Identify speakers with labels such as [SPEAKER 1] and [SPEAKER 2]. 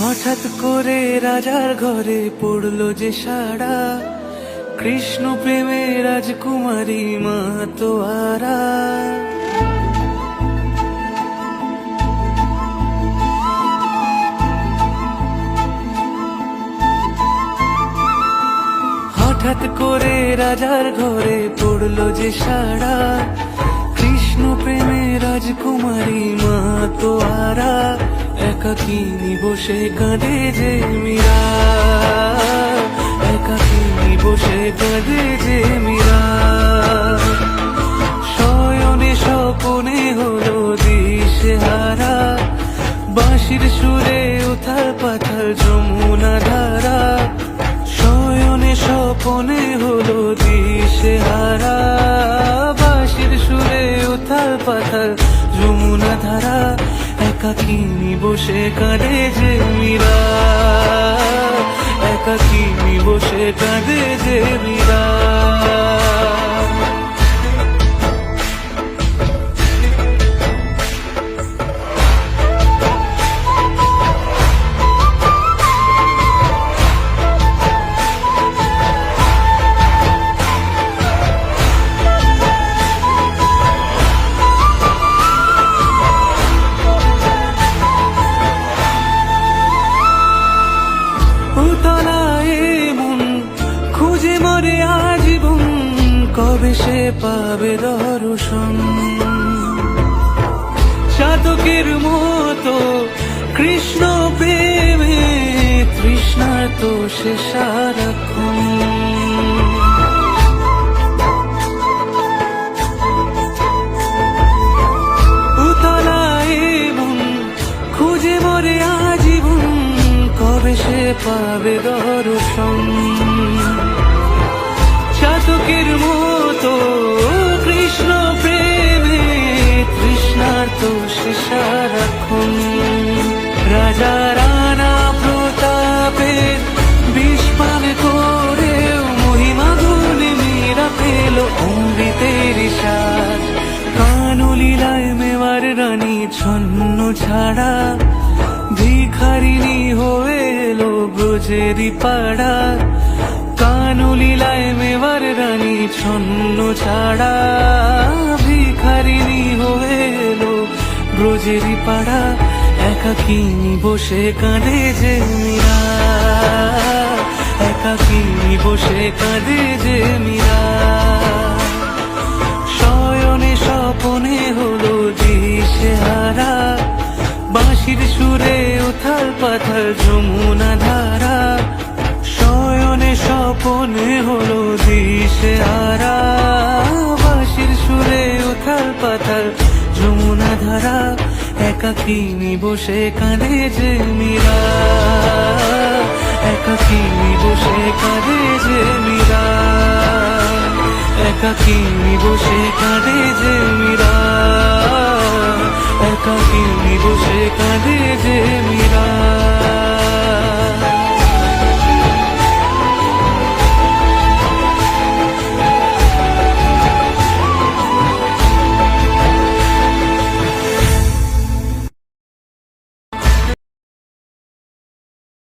[SPEAKER 1] হঠাৎ করে রাজার ঘরে পড়লো যে সাড়া, কৃষ্ণ প্রেমে রাজকুমারী মাতোয়ারা। হঠাৎ করে রাজার ঘরে পড়লো যে সাড়া, কৃষ্ণ প্রেমে রাজকুমারী মাতোয়ারা। একাকিনী বসে কাঁদে যে মীরা, একাকিনী বসে কাঁদে যে মীরা। শয়নে স্বপনে হলো দিশেহারা, বাঁশির সুরে উথাল পাথাল যমুনা ধারা। শয়নে স্বপনে হলো দিশেহারা, বাঁশির সুরে উথাল পাথাল যমুনা ধারা। একাকিনী বসে কাঁদে যে মীরা, একাকিনী বসে কাঁদে যে মীরা। খুঁজে মরে আজীবন, কবে সে পাবে দর্শন। চাতকের মতো কৃষ্ণ প্রেমে তৃষ্ণার্ত সে সারাক্ষণ। উতলায় মন খুঁজে মরে আজীবন, কবে সে পাবে দর্শন। চাতকের মতো কৃষ্ণ প্রেমে তৃষ্ণার্ত সে সারাক্ষণ। রাজা রানা প্রতাপের বিষ পান করেও মহিমা গুণে মীরা পেল অমৃতের স্বাদ। কানলীলায় মেওয়ার রানী ছন্ন ছাড়া, ভিখারিনী হয়ে এলো ব্রজেরই পাড়া। কানলীলায় মেওয়ার রানী ছন্ন ছাড়া, ভিখারিনী হয়ে এলো ব্রজেরই পাড়া। একাকিনী বসে কাঁদে যে মীরা, একাকিনী বসে কাঁদে যে মীরা। শয়নে স্বপনে হলো দিশেহারা, বাঁশির সুরে উথাল পাথাল যমুনা ধারা। শয়নে স্বপনে হলো দিশেহারা, বাঁশির সুরে উথাল পাথাল যমুনা ধারা। একাকিনী বসে কাঁদে যে মীরা, একাকিনী বসে কাঁদে যে মীরা, একাকিনী বসে কাঁদে যে মীরা, একাকিনী বসে কাঁদে যে মীরা।